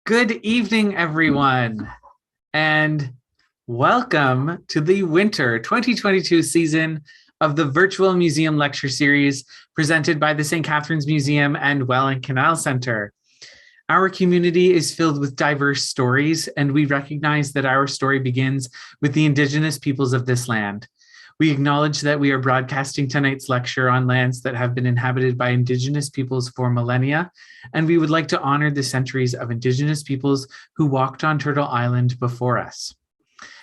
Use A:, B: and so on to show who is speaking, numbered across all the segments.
A: Good evening, everyone, and welcome to the winter 2022 season of the Virtual Museum Lecture Series presented by the St. Catharines Museum and Welland Canal Centre. Our community is filled with diverse stories, and we recognize that our story begins with the Indigenous peoples of this land. We acknowledge that we are broadcasting tonight's lecture on lands that have been inhabited by Indigenous peoples for millennia, and we would like to honor the centuries of Indigenous peoples who walked on Turtle Island before us.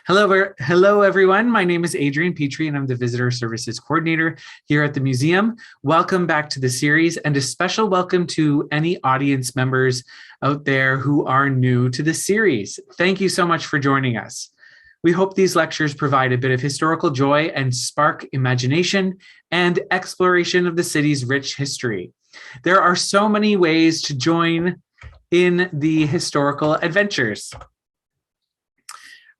A: Hello, everyone. My name is Adrian Petrie, and I'm the Visitor Services Coordinator here at the museum. Welcome back to the series, and a special welcome to any audience members out there who are new to the series. Thank you so much for joining us. We hope these lectures provide a bit of historical joy and spark imagination and exploration of the city's rich history. There are so many ways to join in the historical adventures.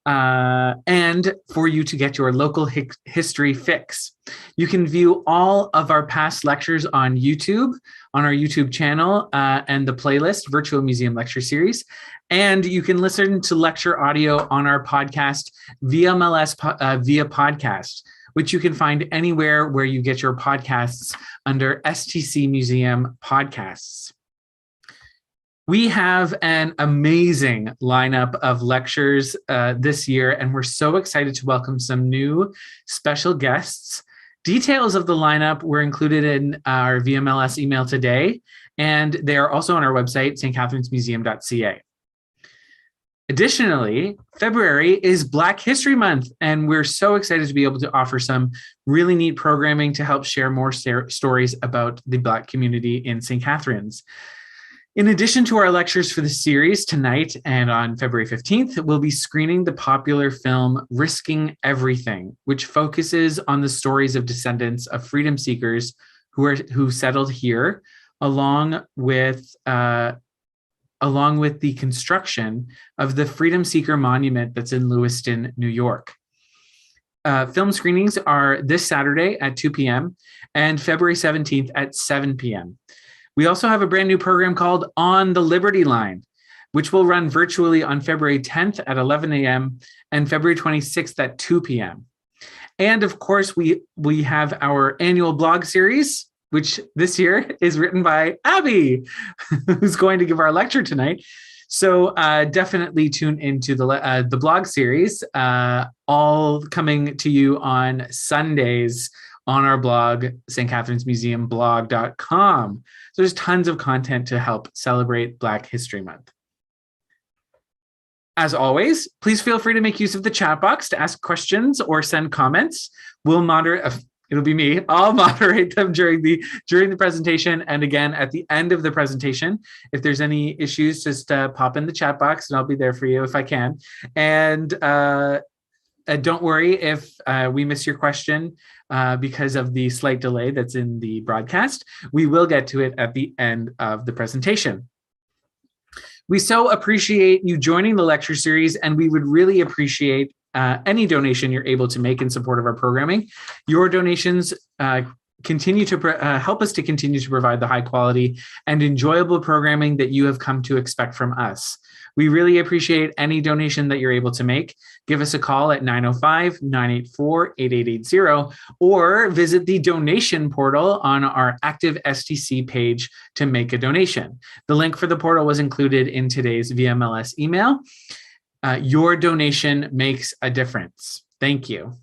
A: And for you to get your local history fix. You can view all of our past lectures on YouTube, on our YouTube channel, and the playlist, Virtual Museum Lecture Series. And you can listen to lecture audio on our podcast, VMLS via podcast, which you can find anywhere where you get your podcasts under STC Museum Podcasts. We have an amazing lineup of lectures this year, and we're so excited to welcome some new special guests. Details of the lineup were included in our VMLS email today, and they are also on our website, stcatharinesmuseum.ca. Additionally, February is Black History Month, and we're so excited to be able to offer some really neat programming to help share more stories about the Black community in St. Catharines. In addition to our lectures for the series, tonight and on February 15th, we'll be screening the popular film Risking Everything, which focuses on the stories of descendants of freedom seekers who settled here, along with the construction of the Freedom Seeker Monument that's in Lewiston, New York. Film screenings are this Saturday at 2 p.m. and February 17th at 7 p.m. We also have a brand new program called On the Liberty Line, which will run virtually on February 10th at 11 a.m. and February 26th at 2 p.m. And of course, we have our annual blog series, which this year is written by Abby, who's going to give our lecture tonight. So definitely tune into the blog series, all coming to you on Sundays on our blog, stcatharinesmuseumblog.com. So there's tons of content to help celebrate Black History Month. As always, please feel free to make use of the chat box to ask questions or send comments. We'll moderate. It'll be me. I'll moderate them during the presentation, and again at the end of the presentation. If there's any issues, just pop in the chat box, and I'll be there for you if I can. And don't worry if we miss your question because of the slight delay that's in the broadcast. We will get to it at the end of the presentation. We so appreciate you joining the lecture series, and we would really appreciate any donation you're able to make in support of our programming. Your donations continue to help us to continue to provide the high quality and enjoyable programming that you have come to expect from us. We really appreciate any donation that you're able to make. Give us a call at 905-984-8880 or visit the donation portal on our active STC page to make a donation. The link for the portal was included in today's VMLS email. Your donation makes a difference. Thank you.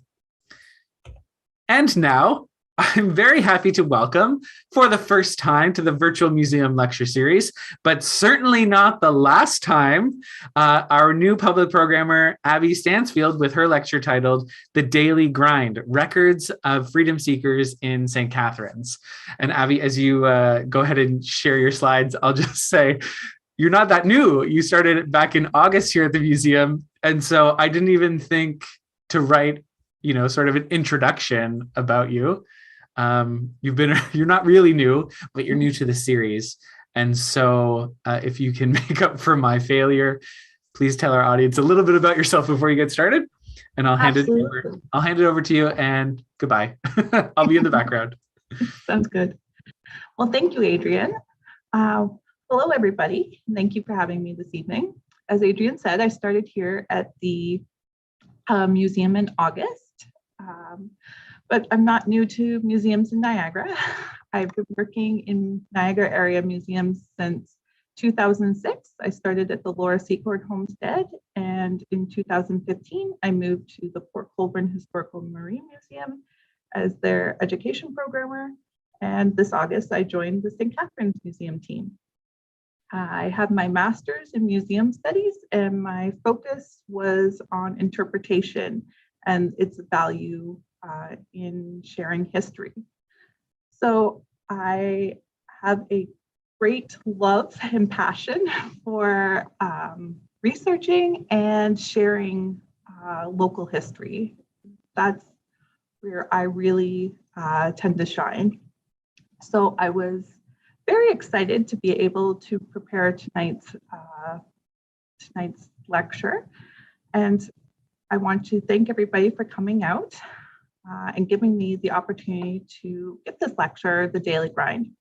A: And now, I'm very happy to welcome, for the first time, to the Virtual Museum Lecture Series, but certainly not the last time, our new public programmer, Abbey Stansfield, with her lecture titled The Daily Grind, Records of Freedom Seekers in St. Catharines. And Abbey, as you go ahead and share your slides, I'll just say, you're not that new. You started back in August here at the museum. And so I didn't even think to write, sort of an introduction about you. You're not really new, but you're new to the series. And so if you can make up for my failure, please tell our audience a little bit about yourself before you get started. And I'll hand it over to you, and goodbye. I'll be in the background.
B: Sounds good. Well, thank you, Adrian. Hello, everybody. Thank you for having me this evening. As Adrian said, I started here at the museum in August, but I'm not new to museums in Niagara. I've been working in Niagara area museums since 2006. I started at the Laura Secord Homestead, and in 2015, I moved to the Port Colborne Historical Marine Museum as their education programmer. And this August, I joined the St. Catharines Museum team. I have my master's in museum studies, and my focus was on interpretation and its value in sharing history. So I have a great love and passion for researching and sharing local history. That's where I really tend to shine. So I was very excited to be able to prepare tonight's lecture. And I want to thank everybody for coming out and giving me the opportunity to give this lecture, The Daily Grind.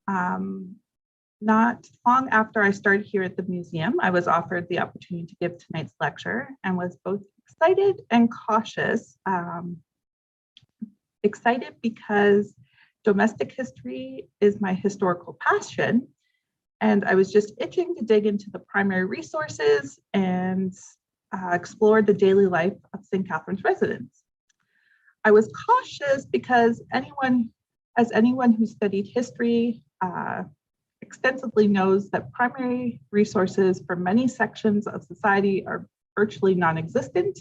B: Not long after I started here at the museum, I was offered the opportunity to give tonight's lecture and was both excited and cautious. Excited because domestic history is my historical passion, and I was just itching to dig into the primary resources and explore the daily life of St. Catharines residents. I was cautious because anyone who studied history extensively knows that primary resources for many sections of society are virtually non-existent.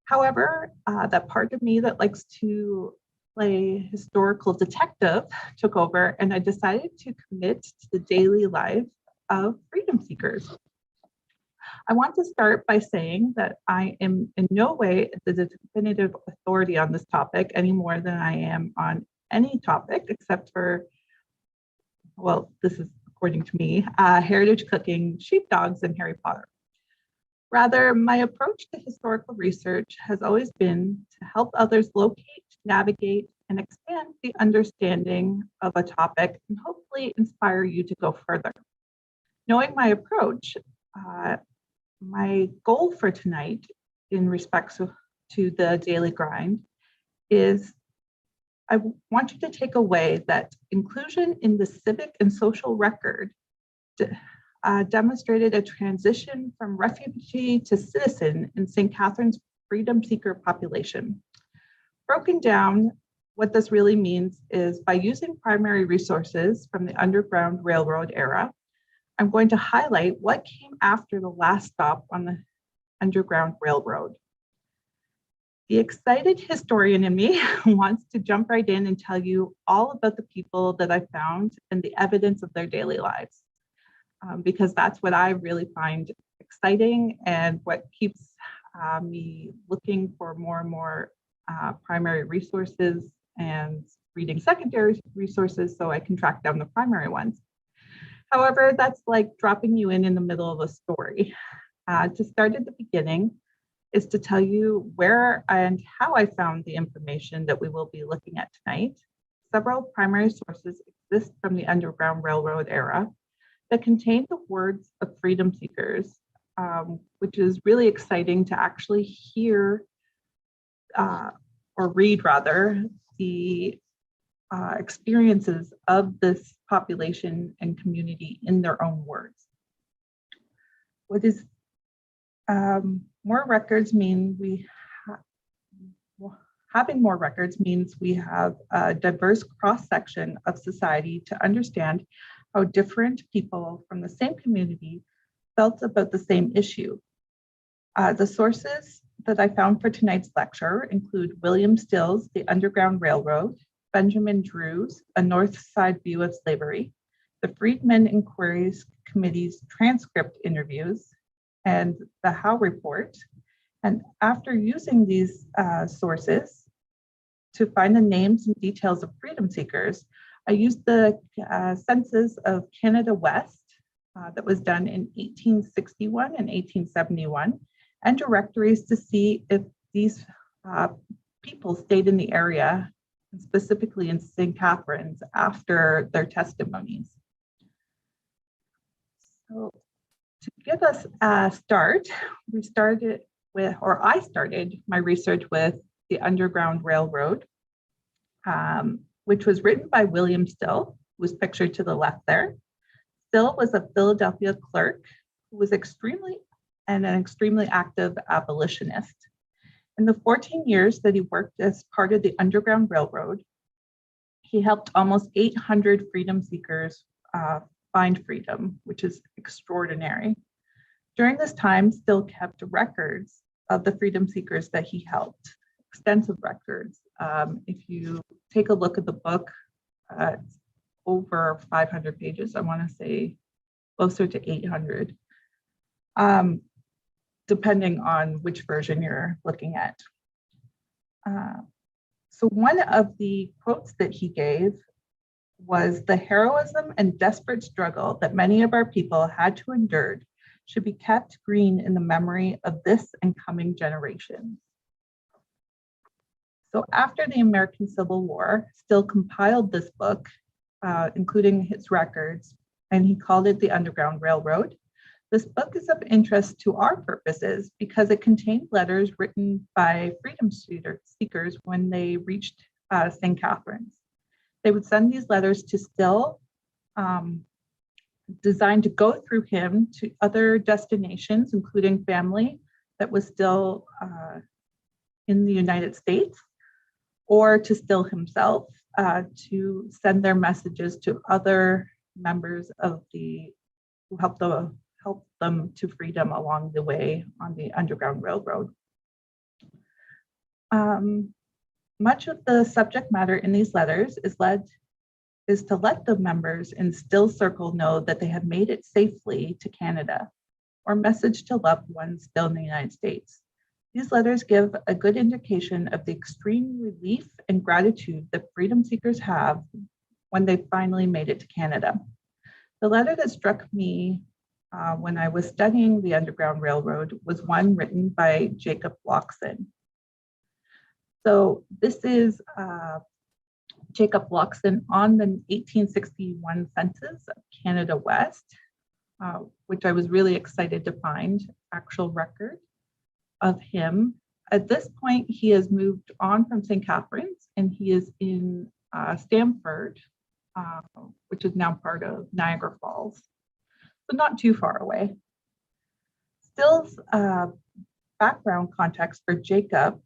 B: However, that part of me that likes to play historical detective took over, and I decided to commit to the daily life of freedom seekers. I want to start by saying that I am in no way the definitive authority on this topic any more than I am on any topic except for, well, this is according to me, heritage cooking, sheepdogs, and Harry Potter. Rather, my approach to historical research has always been to help others locate, navigate, and expand the understanding of a topic and hopefully inspire you to go further. Knowing my approach, my goal for tonight in respect to the daily grind is I want you to take away that inclusion in the civic and social record demonstrated a transition from refugee to citizen in St. Catharines' freedom seeker population. Broken down, what this really means is by using primary resources from the Underground Railroad era, I'm going to highlight what came after the last stop on the Underground Railroad. The excited historian in me wants to jump right in and tell you all about the people that I found and the evidence of their daily lives. Because that's what I really find exciting and what keeps me looking for more and more primary resources and reading secondary resources so I can track down the primary ones. However, that's like dropping you in the middle of a story. To start at the beginning is to tell you where and how I found the information that we will be looking at tonight. Several primary sources exist from the Underground Railroad era that contain the words of freedom seekers, which is really exciting to actually hear or read rather the experiences of this population and community in their own words. What is more records mean having more records means we have a diverse cross-section of society to understand how different people from the same community felt about the same issue. The sources that I found for tonight's lecture include William Still's The Underground Railroad, Benjamin Drew's A North Side View of Slavery, the Freedmen Inquiries Committee's transcript interviews, and the Howe Report. And after using these sources to find the names and details of freedom seekers, I used the census of Canada West that was done in 1861 and 1871 and directories to see if these people stayed in the area, specifically in St. Catharines, after their testimonies. So to give us a start, I started my research with the Underground Railroad, which was written by William Still, who was pictured to the left there. Still was a Philadelphia clerk who was an extremely active abolitionist. In the 14 years that he worked as part of the Underground Railroad, he helped almost 800 freedom seekers find freedom, which is extraordinary. During this time, Still kept records of the freedom seekers that he helped, extensive records. If you take a look at the book, it's over 500 pages. I want to say closer to 800, depending on which version you're looking at. So one of the quotes that he gave was, "The heroism and desperate struggle that many of our people had to endure should be kept green in the memory of this and coming generations." So after the American Civil War, Still compiled this book, including his records, and he called it The Underground Railroad. This book is of interest to our purposes because it contained letters written by freedom seekers when they reached St. Catharines. They would send these letters to Still, designed to go through him to other destinations, including family that was still in the United States, or to Still himself, to send their messages to other members of who helped them to freedom along the way on the Underground Railroad. Much of the subject matter in these letters is to let the members in Still's circle know that they have made it safely to Canada, or message to loved ones still in the United States. These letters give a good indication of the extreme relief and gratitude that freedom seekers have when they finally made it to Canada. The letter that struck me when I was studying the Underground Railroad was one written by Jacob Blockson. So this is Jacob Blockson on the 1861 census of Canada West, which I was really excited to find actual record of him. At this point, he has moved on from St. Catharines and he is in Stamford, which is now part of Niagara Falls, so not too far away. Still's background context for Jacob's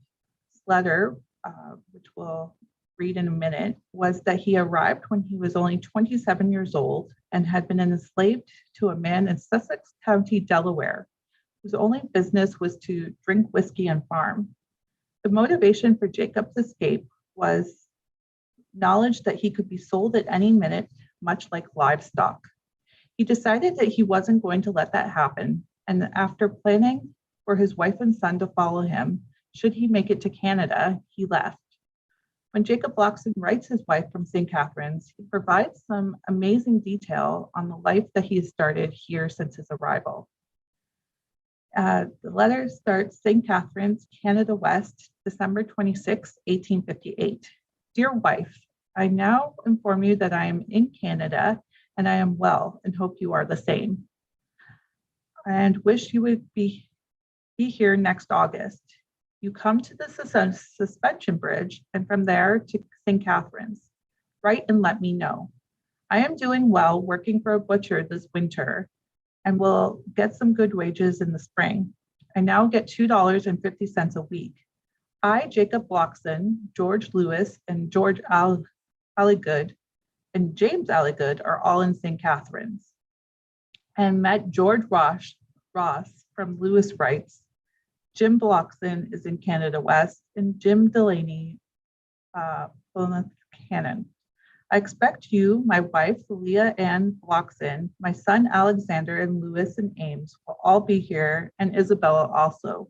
B: letter, which we'll read in a minute, was that he arrived when he was only 27 years old and had been enslaved to a man in Sussex County, Delaware, whose only business was to drink whiskey and farm. The motivation for Jacob's escape was knowledge that he could be sold at any minute, much like livestock. He decided that he wasn't going to let that happen, and after planning for his wife and son to follow him, should he make it to Canada, he left. When Jacob Blockson writes his wife from St. Catharines, he provides some amazing detail on the life that he has started here since his arrival. The letter starts, St. Catharines, Canada West, December 26, 1858. Dear wife, I now inform you that I am in Canada and I am well and hope you are the same. And wish you would be here next August. You come to the suspension bridge and from there to St. Catharines. Write and let me know. I am doing well working for a butcher this winter and will get some good wages in the spring. I now get $2.50 a week. I, Jacob Blockson, George Lewis, and George Alligood, and James Alligood are all in St. Catharines. And met George Ross from Lewis Wrights. Jim Blockson is in Canada West, and Jim Delaney, Plymouth Cannon. I expect you, my wife, Leah Ann Blockson, my son Alexander, and Lewis and Ames will all be here, and Isabella also.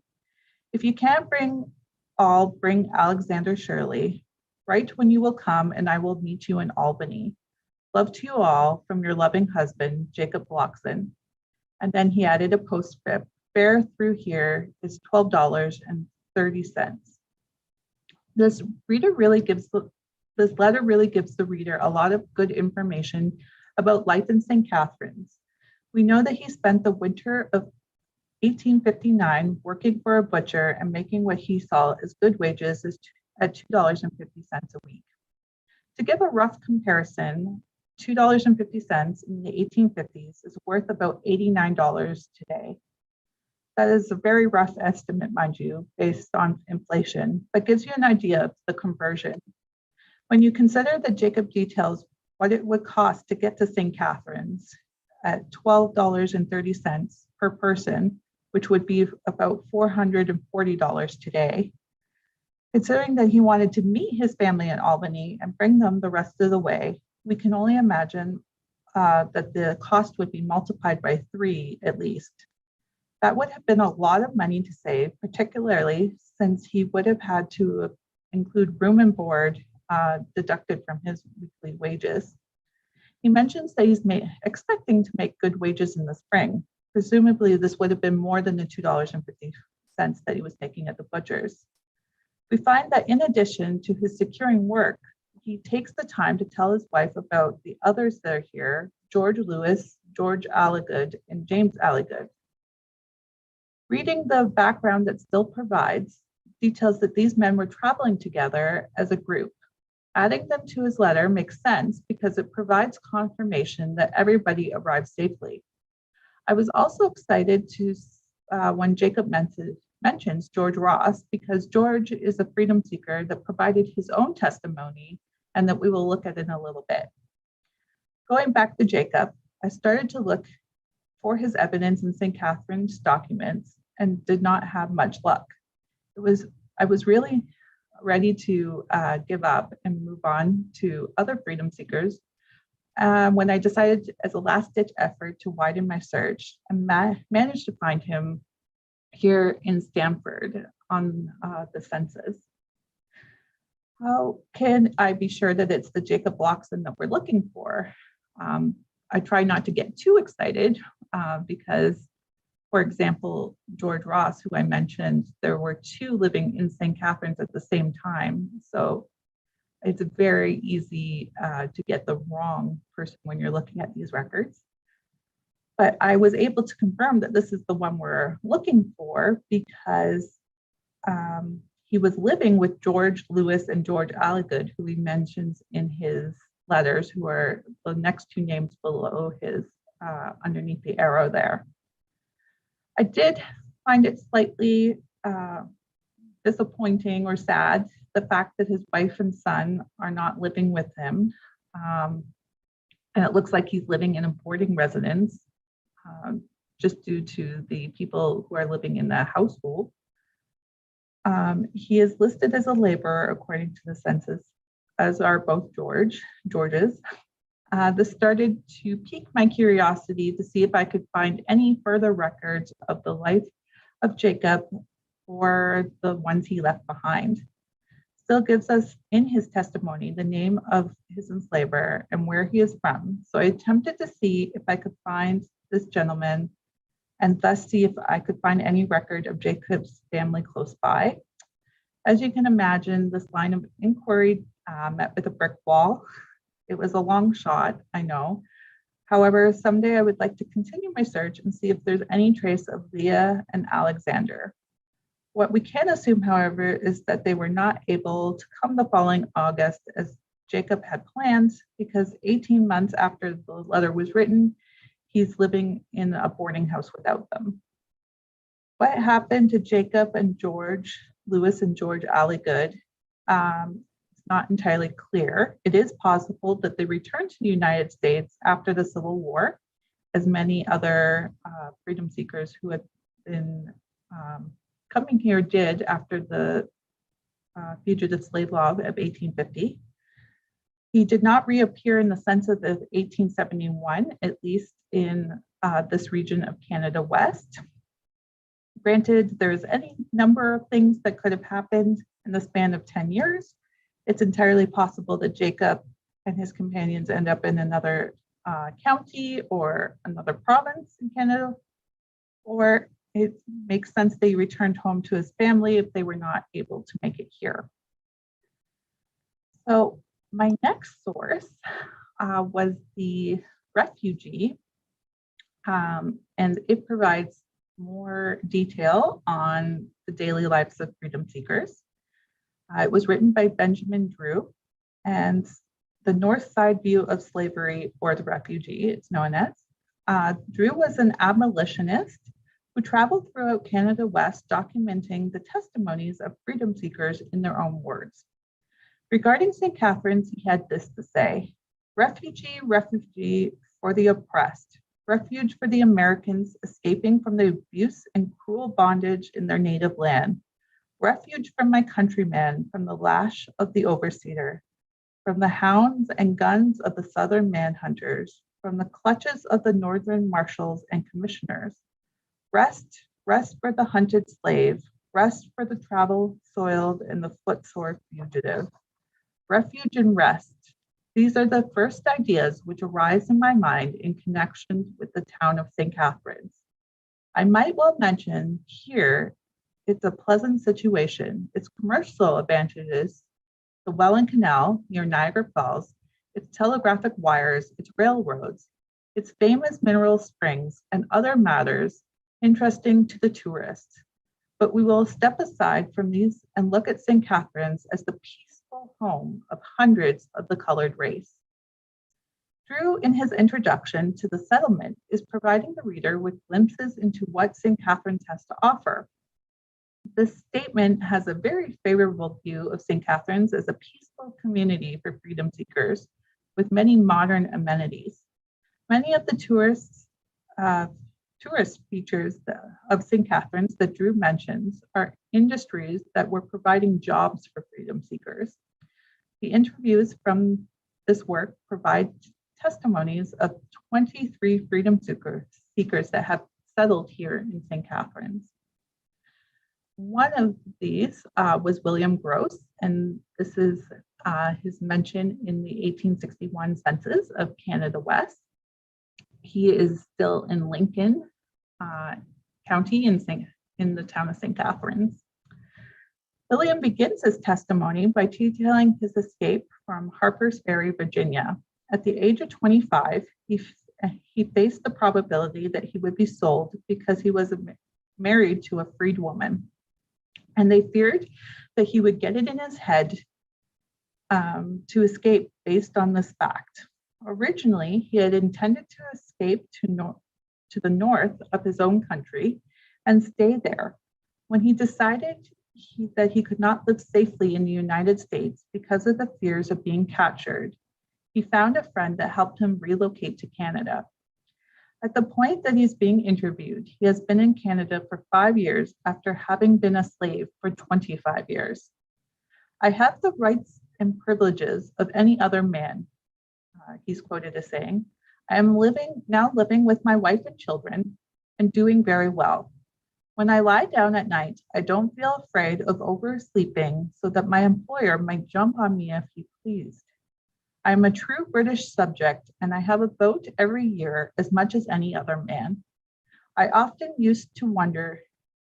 B: If you can't bring all, bring Alexander Shirley. Write when you will come, and I will meet you in Albany. Love to you all from your loving husband, Jacob Blockson. And then he added a postscript. Fare through here is $12.30. This letter really gives the reader a lot of good information about life in St. Catharines, We know that he spent the winter of 1859 working for a butcher and making what he saw as good wages at $2.50 a week. To give a rough comparison, $2.50 in the 1850s is worth about $89 today. That is a very rough estimate, mind you, based on inflation, but gives you an idea of the conversion. When you consider that Jacob details what it would cost to get to St. Catharines at $12.30 per person, which would be about $440 today, considering that he wanted to meet his family in Albany and bring them the rest of the way, we can only imagine that the cost would be multiplied by 3 at least. That would have been a lot of money to save, particularly since he would have had to include room and board deducted from his weekly wages. He mentions that he's expecting to make good wages in the spring. Presumably, this would have been more than the $2.50 that he was taking at the butcher's. We find that in addition to his securing work, he takes the time to tell his wife about the others that are here, George Lewis, George Alligood, and James Alligood. Reading the background that Still provides details that these men were traveling together as a group. Adding them to his letter makes sense because it provides confirmation that everybody arrived safely. I was also excited to when Jacob mentions George Ross, because George is a freedom seeker that provided his own testimony and that we will look at in a little bit. Going back to Jacob, I started to look for his evidence in St. Catharines documents and did not have much luck. I was really ready to give up and move on to other freedom seekers when I decided as a last-ditch effort to widen my search and managed to find him here in Stamford on the census. How can I be sure that it's the Jacob Blockson that we're looking for? I try not to get too excited because, for example, George Ross, who I mentioned, there were 2 living in St. Catharines at the same time. So it's very easy to get the wrong person when you're looking at these records. But I was able to confirm that this is the one we're looking for because he was living with George Lewis and George Alligood, who he mentions in his letters, who are the next 2 names below his, underneath the arrow there. I did find it slightly disappointing or sad, the fact that his wife and son are not living with him. And it looks like he's living in a boarding residence just due to the people who are living in the household. He is listed as a laborer according to the census, as are both Georges. This started to pique my curiosity to see if I could find any further records of the life of Jacob or the ones he left behind. Still gives us in his testimony the name of his enslaver and where he is from. So I attempted to see if I could find this gentleman and thus see if I could find any record of Jacob's family close by. As you can imagine, this line of inquiry met with a brick wall. It was a long shot, I know. However, someday I would like to continue my search and see if there's any trace of Leah and Alexander. What we can assume, however, is that they were not able to come the following August as Jacob had planned, because 18 months after the letter was written, he's living in a boarding house without them. What happened to Jacob and George Lewis and George Alligood is not entirely clear. It is possible that they returned to the United States after the Civil War, as many other freedom seekers who had been coming here did after the Fugitive Slave Law of 1850. He did not reappear in the census of 1871, at least in this region of Canada West. Granted, there's any number of things that could have happened in the span of 10 years. It's entirely possible that Jacob and his companions end up in another county or another province in Canada, or it makes sense they returned home to his family if they were not able to make it here. So my next source was the refugee and it provides more detail on the daily lives of freedom seekers. It was written by Benjamin Drew, and the North Side View of Slavery or the Refugee, it's known as. Drew was an abolitionist who traveled throughout Canada West, documenting the testimonies of freedom seekers in their own words. Regarding St. Catharines, he had this to say: refugee, refugee for the oppressed, refuge for the Americans escaping from the abuse and cruel bondage in their native land, refuge from my countrymen, from the lash of the overseer, from the hounds and guns of the southern manhunters, from the clutches of the northern marshals and commissioners. Rest, rest for the hunted slave, rest for the travel-soiled and the footsore fugitive. Refuge and rest. These are the first ideas which arise in my mind in connection with the town of St. Catharines. I might well mention here it's a pleasant situation. Its commercial advantages, the Welland Canal near Niagara Falls, its telegraphic wires, its railroads, its famous mineral springs, and other matters interesting to the tourist. But we will step aside from these and look at St. Catharines as the peaceful home of hundreds of the colored race. Drew, in his introduction to the settlement, is providing the reader with glimpses into what St. Catharines has to offer. This statement has a very favorable view of St. Catharines as a peaceful community for freedom seekers with many modern amenities. Many of the tourist features of St. Catharines that Drew mentions are industries that were providing jobs for freedom seekers. The interviews from this work provide testimonies of 23 freedom seekers that have settled here in St. Catharines. One of these was William Gross, and this is his mention in the 1861 census of Canada West. He is still in Lincoln County in the town of St. Catharines. William begins his testimony by detailing his escape from Harper's Ferry, Virginia. At the age of 25, he faced the probability that he would be sold because he was married to a freed woman. And they feared that he would get it in his head to escape based on this fact. Originally, he had intended to escape to the north of his own country and stay there. When he decided that he could not live safely in the United States because of the fears of being captured, he found a friend that helped him relocate to Canada. At the point that he's being interviewed, he has been in Canada for 5 years after having been a slave for 25 years. I have the rights and privileges of any other man, he's quoted as saying. I am now living with my wife and children and doing very well. When I lie down at night, I don't feel afraid of oversleeping so that my employer might jump on me if he pleased. I am a true British subject and I have a boat every year as much as any other man. I often used to wonder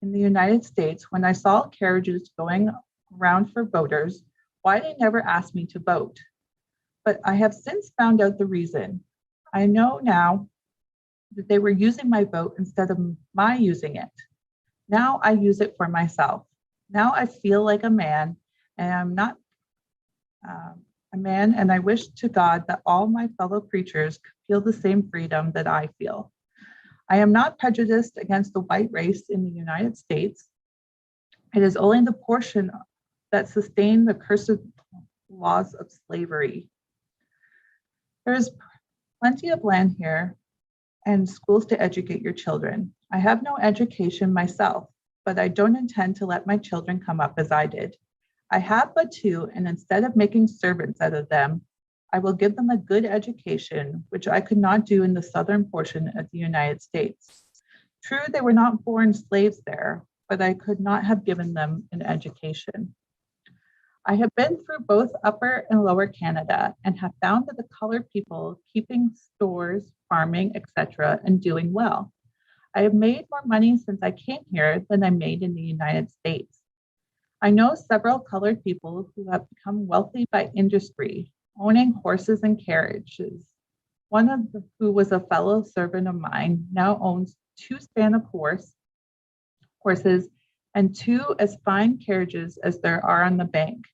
B: in the United States when I saw carriages going around for boaters, why they never asked me to vote. But I have since found out the reason. I know now that they were using my boat instead of my using it. Now I use it for myself. Now I feel like a man, and I'm not a man, and I wish to God that all my fellow creatures could feel the same freedom that I feel. I am not prejudiced against the white race in the United States. It is only the portion that sustain the cursed laws of slavery. There is plenty of land here and schools to educate your children. I have no education myself, but I don't intend to let my children come up as I did. I have but two, and instead of making servants out of them, I will give them a good education, which I could not do in the southern portion of the United States. True, they were not born slaves there, but I could not have given them an education. I have been through both Upper and Lower Canada and have found that the colored people keeping stores, farming, etc., and doing well. I have made more money since I came here than I made in the United States. I know several colored people who have become wealthy by industry, owning horses and carriages. who was a fellow servant of mine, now owns 2 span of horses and 2 as fine carriages as there are on the bank.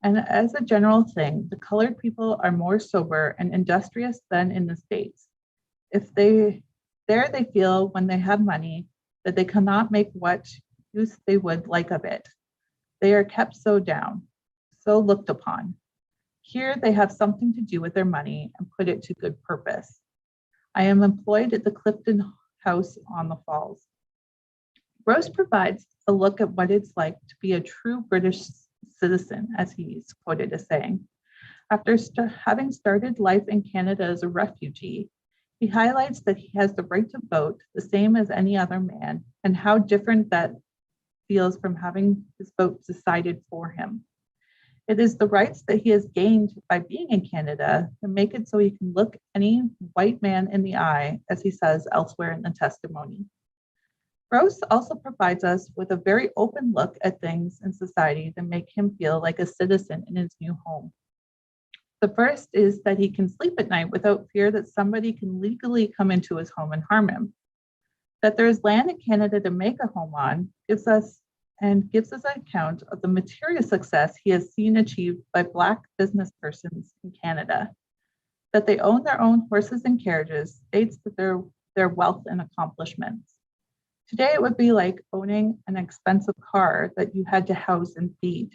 B: And as a general thing, the colored people are more sober and industrious than in the States. They feel when they have money that they cannot make what use they would like of it. They are kept so down, so looked upon. Here they have something to do with their money and put it to good purpose. I am employed at the Clifton House on the Falls. Rose provides a look at what it's like to be a true British citizen, as he's quoted as saying. After having started life in Canada as a refugee, he highlights that he has the right to vote the same as any other man, and how different that feels from having his vote decided for him. It is the rights that he has gained by being in Canada that make it so he can look any white man in the eye, as he says elsewhere in the testimony. Rose also provides us with a very open look at things in society that make him feel like a citizen in his new home. The first is that he can sleep at night without fear that somebody can legally come into his home and harm him. That there is land in Canada to make a home on gives us an account of the material success he has seen achieved by Black business persons in Canada. That they own their own horses and carriages states that their wealth and accomplishments. Today, it would be like owning an expensive car that you had to house and feed.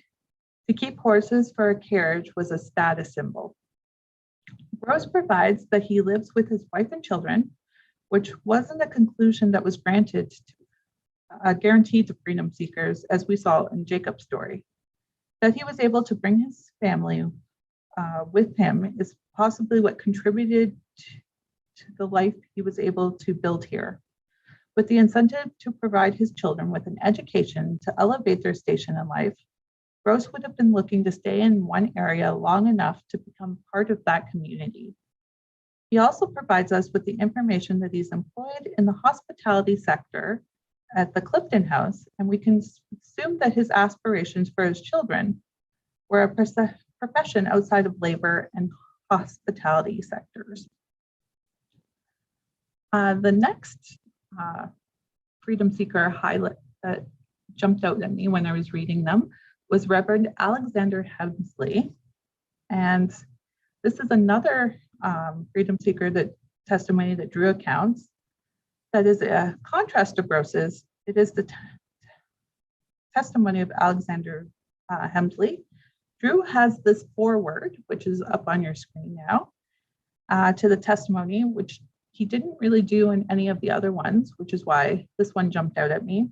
B: To keep horses for a carriage was a status symbol. Rose provides that he lives with his wife and children, which wasn't a conclusion that was guaranteed to freedom seekers, as we saw in Jacob's story. That he was able to bring his family with him is possibly what contributed to the life he was able to build here. With the incentive to provide his children with an education to elevate their station in life, Rose would have been looking to stay in one area long enough to become part of that community. He also provides us with the information that he's employed in the hospitality sector at the Clifton House, and we can assume that his aspirations for his children were a profession outside of labor and hospitality sectors. The next freedom seeker highlight that jumped out at me when I was reading them was Reverend Alexander Hensley. And this is another freedom seeker testimony that Drew accounts that is a contrast to Rose's. It is the testimony of Alexander Hensley. Drew has this foreword, which is up on your screen now, to the testimony, which he didn't really do in any of the other ones, which is why this one jumped out at me.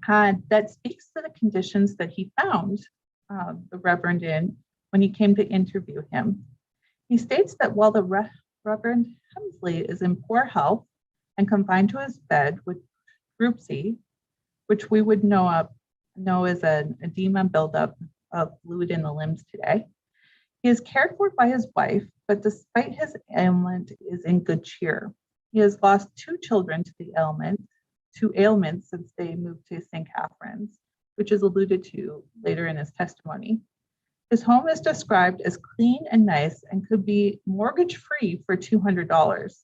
B: That speaks to the conditions that he found the Reverend in when he came to interview him. He states that while the Reverend Hensley is in poor health and confined to his bed with dropsy, which we would know as an edema buildup of fluid in the limbs today, he is cared for by his wife, but despite his ailment, is in good cheer. He has lost 2 children to ailments since they moved to St. Catharines, which is alluded to later in his testimony. His home is described as clean and nice and could be mortgage-free for $200.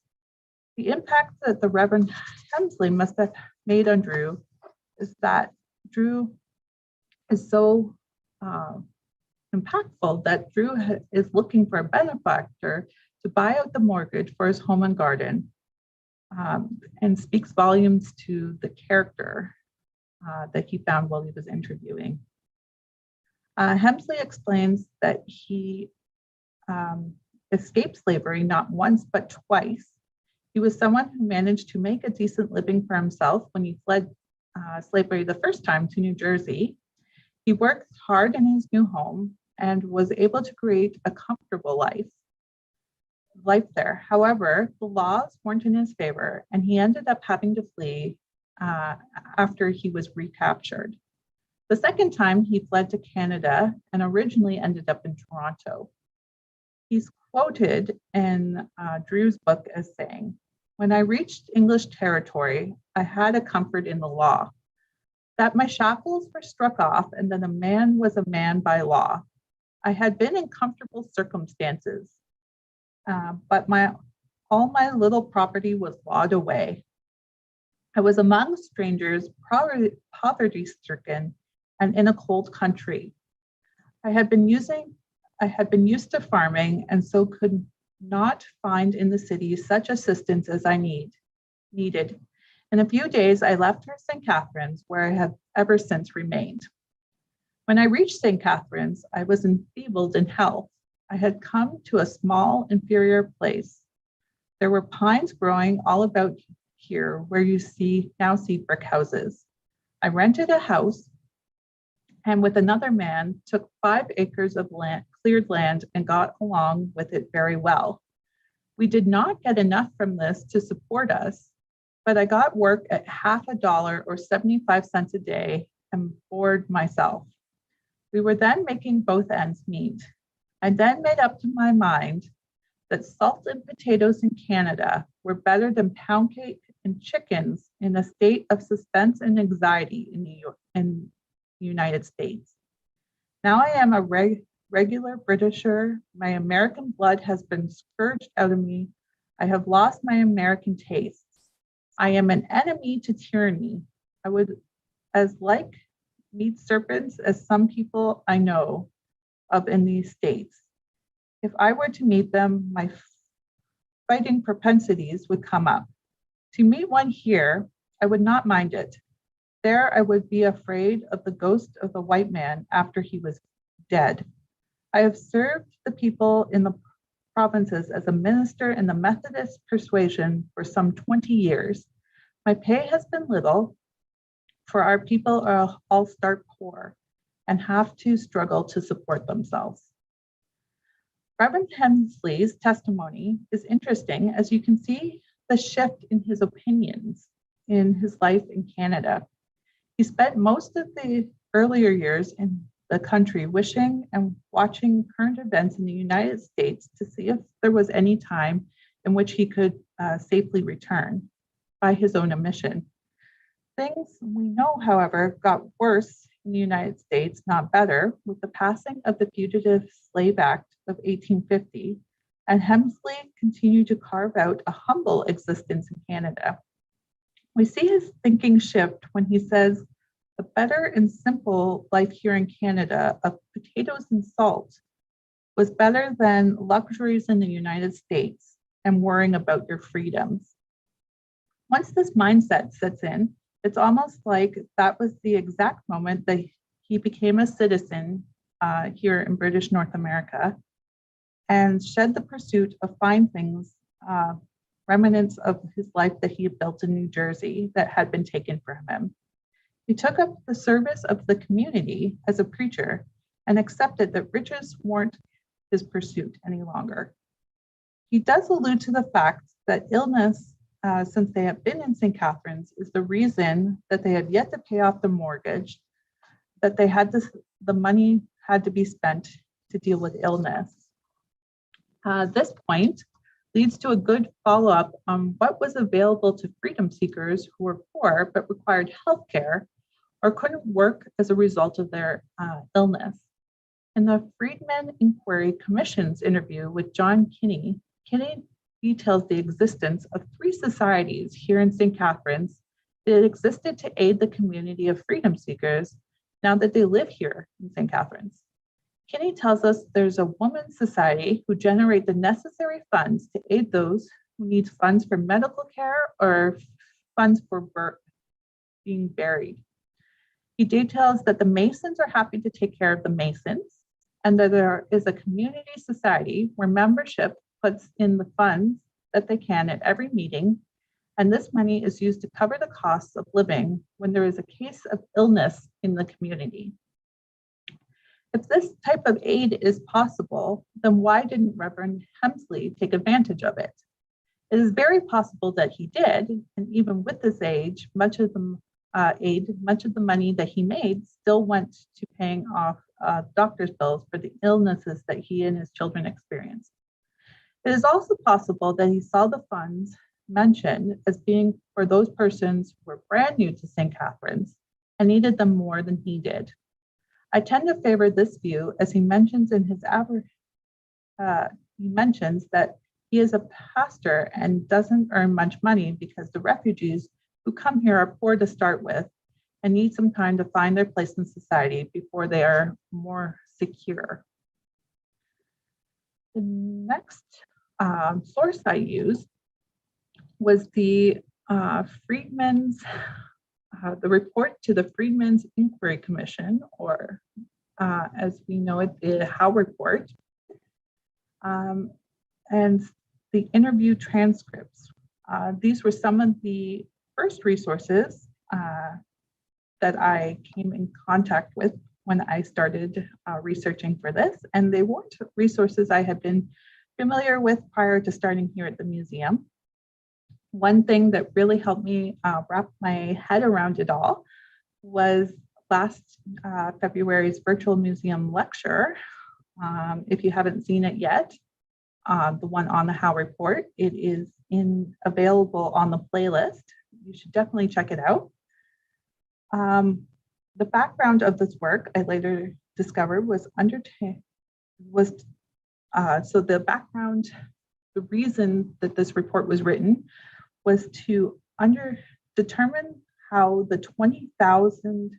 B: The impact that the Reverend Hensley must have made on Drew is that Drew is so impactful that Drew is looking for a benefactor to buy out the mortgage for his home and garden, and speaks volumes to the character that he found while he was interviewing. Hensley explains that he escaped slavery not once but twice. He was someone who managed to make a decent living for himself when he fled slavery the first time to New Jersey. He worked hard in his new home and was able to create a comfortable life there. However, the laws weren't in his favor, and he ended up having to flee after he was recaptured. The second time, he fled to Canada and originally ended up in Toronto. He's quoted in Drew's book as saying, "When I reached English territory, I had a comfort in the law, that my shackles were struck off and that a man was a man by law. I had been in comfortable circumstances. but all my little property was lawed away. I was among strangers, poverty-stricken, and in a cold country. I had been used to farming, and so could not find in the city such assistance as I needed. In a few days, I left for St. Catharines, where I have ever since remained. When I reached St. Catharines, I was enfeebled in health. I had come to a small, inferior place. There were pines growing all about here, where you now see brick houses. I rented a house, and with another man, took 5 acres of cleared land and got along with it very well. We did not get enough from this to support us, but I got work at $50 or 75 cents a day and bored myself. We were then making both ends meet. I then made up to my mind that salted potatoes in Canada were better than pound cake and chickens in a state of suspense and anxiety in the United States. Now I am a regular Britisher. My American blood has been scourged out of me. I have lost my American tastes. I am an enemy to tyranny. I would as like meet serpents as some people I know of in these states. If I were to meet them, my fighting propensities would come up. To meet one here, I would not mind it. There I would be afraid of the ghost of the white man after he was dead. I have served the people in the provinces as a minister in the Methodist persuasion for some 20 years. My pay has been little, for our people are all stark poor and have to struggle to support themselves. Reverend Hensley's testimony is interesting, as you can see the shift in his opinions in his life in Canada. He spent most of the earlier years in the country wishing and watching current events in the United States to see if there was any time in which he could safely return by his own admission. Things we know, however, got worse in the United States, not better, with the passing of the Fugitive Slave Act of 1850, and Hensley continued to carve out a humble existence in Canada. We see his thinking shift when he says, the better and simple life here in Canada of potatoes and salt was better than luxuries in the United States and worrying about your freedoms. Once this mindset sets in, it's almost like that was the exact moment that he became a citizen here in British North America and shed the pursuit of fine things, remnants of his life that he had built in New Jersey that had been taken from him. He took up the service of the community as a preacher and accepted that riches weren't his pursuit any longer. He does allude to the fact that illness, since they have been in St. Catharines, is the reason that they have yet to pay off the mortgage, that they had the money had to be spent to deal with illness. This point leads to a good follow-up on what was available to freedom seekers who were poor but required health care or couldn't work as a result of their illness. In the Freedmen Inquiry Commission's interview with John Kinney details the existence of 3 societies here in St. Catharines that existed to aid the community of freedom seekers now that they live here in St. Catharines. Kinney tells us there's a women's society who generate the necessary funds to aid those who need funds for medical care or funds for being buried. He details that the Masons are happy to take care of the Masons, and that there is a community society where membership puts in the funds that they can at every meeting, and this money is used to cover the costs of living when there is a case of illness in the community. If this type of aid is possible, then why didn't Reverend Hensley take advantage of it? It is very possible that he did, and even with this age, much of the money that he made still went to paying off doctor's bills for the illnesses that he and his children experienced. It is also possible that he saw the funds mentioned as being for those persons who were brand new to St. Catharines and needed them more than he did. I tend to favor this view, as he mentions in his he mentions that He is a pastor and doesn't earn much money because the refugees who come here are poor to start with and need some time to find their place in society before they are more secure. The next source I used was the the report to the Freedmen's Inquiry Commission, or as we know it, the Howe Report, and the interview transcripts. These were some of the first resources that I came in contact with when I started researching for this, and they weren't resources I had been familiar with prior to starting here at the museum. One thing that really helped me wrap my head around it all was last February's virtual museum lecture. If you haven't seen it yet, the one on the Howe Report, it is available on the playlist. You should definitely check it out. The background of this work, I later discovered, so the background, the reason that this report was written was to determine how the 20,000,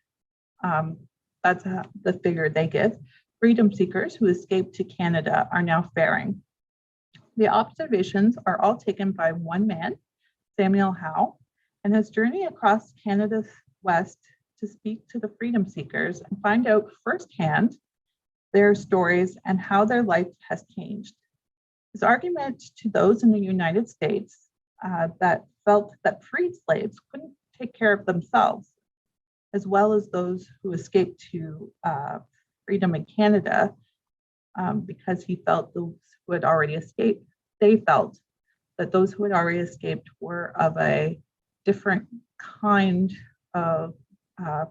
B: that's the figure they give, freedom seekers who escaped to Canada are now faring. The observations are all taken by one man, Samuel Howe, and his journey across Canada's west to speak to the freedom seekers and find out firsthand their stories and how their life has changed. His argument to those in the United States that felt that freed slaves couldn't take care of themselves, as well as those who escaped to freedom in Canada, because he felt those who had already escaped, they felt that those who had already escaped were of a different kind of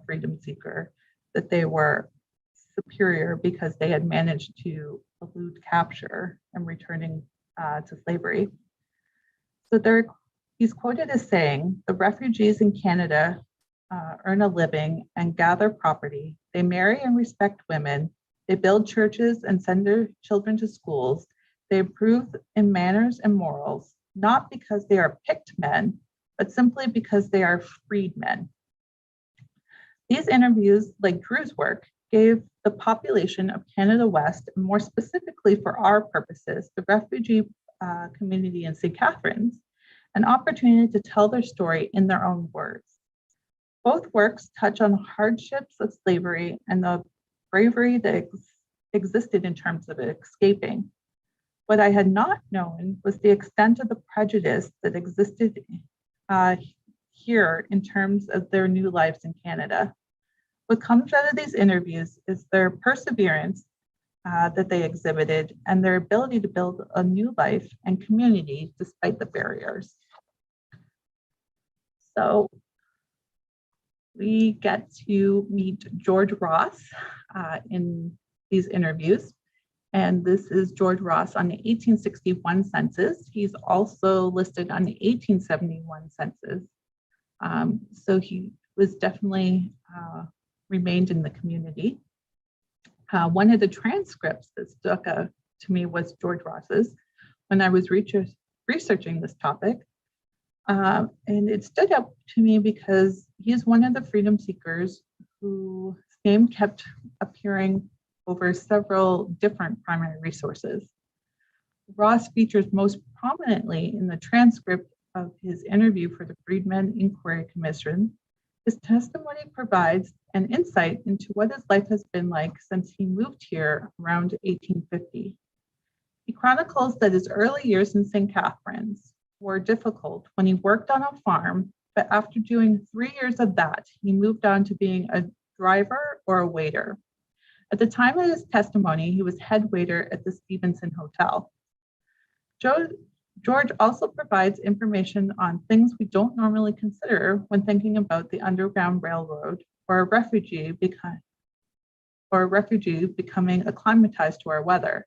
B: freedom seeker, that they were superior because they had managed to elude capture and returning to slavery. So he's quoted as saying, "The refugees in Canada earn a living and gather property. They marry and respect women. They build churches and send their children to schools. They improve in manners and morals, not because they are picked men, but simply because they are freed men." These interviews, like Drew's work, gave the population of Canada West, and more specifically for our purposes, the refugee community in St. Catharines, an opportunity to tell their story in their own words. Both works touch on the hardships of slavery and the bravery that existed in terms of escaping. What I had not known was the extent of the prejudice that existed here in terms of their new lives in Canada. What comes out of these interviews is their perseverance that they exhibited and their ability to build a new life and community despite the barriers. So we get to meet George Ross in these interviews. And this is George Ross on the 1861 census. He's also listed on the 1871 census. So he was definitely remained in the community. One of the transcripts that stuck out to me was George Ross's when I was researching this topic. And it stood out to me because he's one of the freedom seekers whose name kept appearing over several different primary resources. Ross features most prominently in the transcript of his interview for the Freedmen's Inquiry Commission. His testimony provides an insight into what his life has been like since he moved here around 1850. He chronicles that his early years in St. Catharines were difficult when he worked on a farm, but after doing 3 years of that, he moved on to being a driver or a waiter. At the time of his testimony, he was head waiter at the Stevenson Hotel. George also provides information on things we don't normally consider when thinking about the Underground Railroad or a refugee becoming acclimatized to our weather.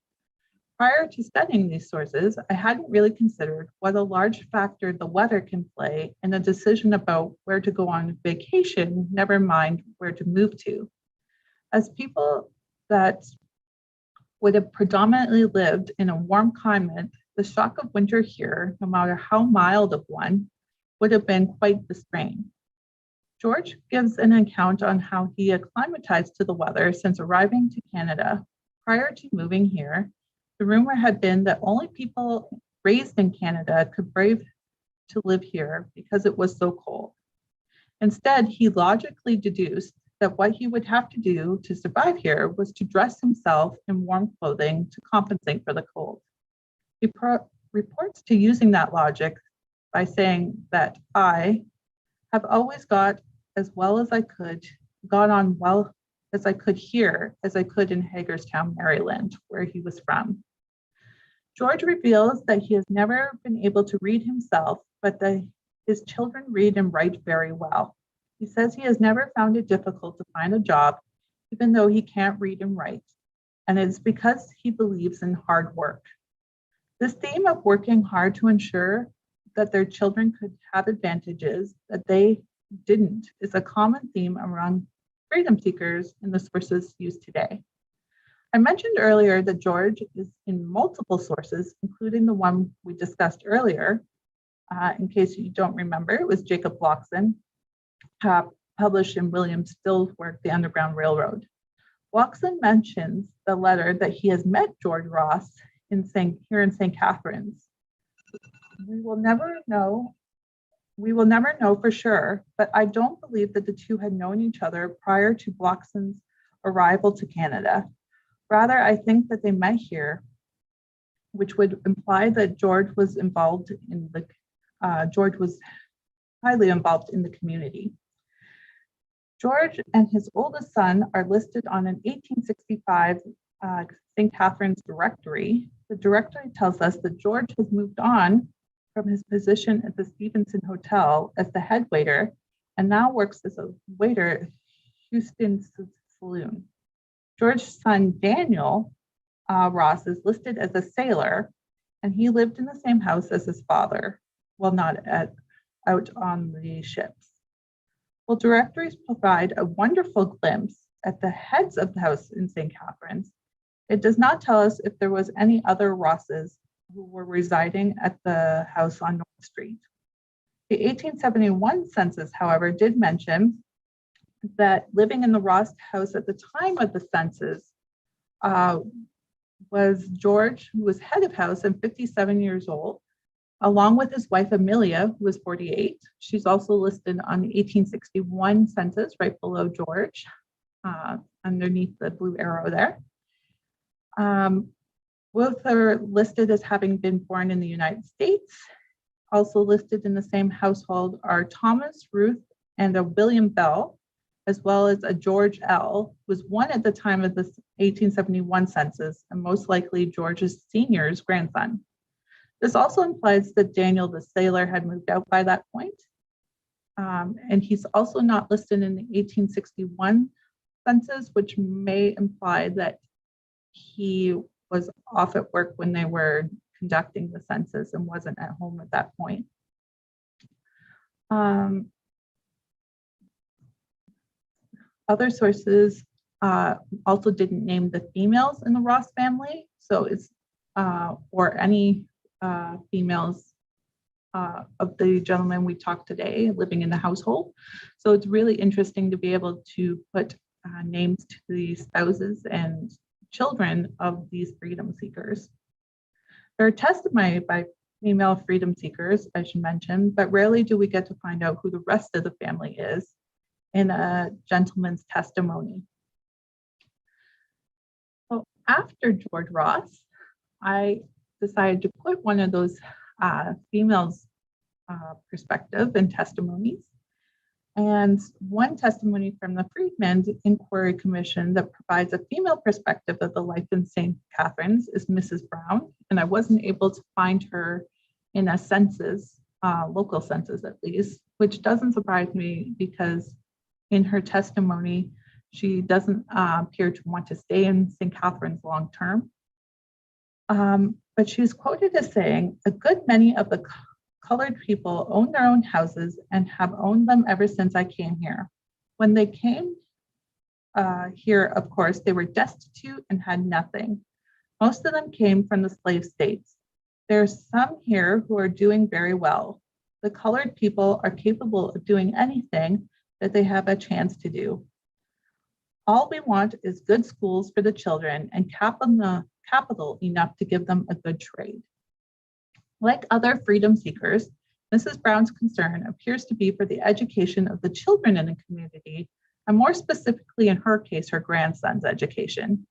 B: Prior to studying these sources, I hadn't really considered what a large factor the weather can play in a decision about where to go on vacation, never mind where to move to. As people that would have predominantly lived in a warm climate, The shock of winter here, no matter how mild of one, would have been quite the strain. George gives an account on how he acclimatized to the weather since arriving to Canada. Prior to moving here, the rumor had been that only people raised in Canada could brave to live here because it was so cold. Instead, he logically deduced that what he would have to do to survive here was to dress himself in warm clothing to compensate for the cold. He reports to using that logic by saying that I have always got as well as I could, got on well as I could here as I could in Hagerstown, Maryland, where he was from. George reveals that he has never been able to read himself, but that his children read and write very well. He says he has never found it difficult to find a job, even though he can't read and write, and it's because he believes in hard work. This theme of working hard to ensure that their children could have advantages that they didn't is a common theme among freedom seekers in the sources used today. I mentioned earlier that George is in multiple sources, including the one we discussed earlier. In case you don't remember, it was Jacob Blockson, published in William Still's work, The Underground Railroad. Blockson mentions the letter that he has met George Ross here in St. Catharines. We will never know for sure, but I don't believe that the two had known each other prior to Blockson's arrival to Canada. Rather, I think that they met here, which would imply that George was highly involved in the community. George and his oldest son are listed on an 1865 St. Catharines directory. The directory tells us that George has moved on from his position at the Stevenson Hotel as the head waiter and now works as a waiter at Houston's Saloon. George's son, Daniel Ross, is listed as a sailor, and he lived in the same house as his father, while not out on the ships. While directories provide a wonderful glimpse at the heads of the house in St. Catharines, it does not tell us if there was any other Rosses who were residing at the house on North Street. The 1871 census, however, did mention that living in the Ross house at the time of the census was George, who was head of house and 57 years old, along with his wife Amelia, who was 48. She's also listed on the 1861 census right below George, underneath the blue arrow there. Both are listed as having been born in the United States. Also listed in the same household are Thomas, Ruth, and a William Bell, as well as a George L., who was one at the time of the 1871 census, and most likely George's senior's grandson. This also implies that Daniel the sailor had moved out by that point. And he's also not listed in the 1861 census, which may imply that he was off at work when they were conducting the census and wasn't at home at that point. Other sources also didn't name the females in the Ross family, so it's or any females of the gentleman we talked today living in the household. So it's really interesting to be able to put names to the spouses and children of these freedom seekers. There are testimony by female freedom seekers, I should mention, but rarely do we get to find out who the rest of the family is in a gentleman's testimony. So after George Ross, I decided to put one of those females' perspective and testimonies. And one testimony from the Freedmen's Inquiry Commission that provides a female perspective of the life in St. Catharines is Mrs. Brown. And I wasn't able to find her in a census, local census at least, which doesn't surprise me because in her testimony, she doesn't appear to want to stay in St. Catharines long term. But she's quoted as saying, a good many of the colored people own their own houses and have owned them ever since I came here. When they came here, of course, they were destitute and had nothing. Most of them came from the slave states. There are some here who are doing very well. The colored people are capable of doing anything that they have a chance to do. All we want is good schools for the children and capital enough to give them a good trade. Like other freedom seekers, Mrs. Brown's concern appears to be for the education of the children in the community, and more specifically in her case, her grandson's education.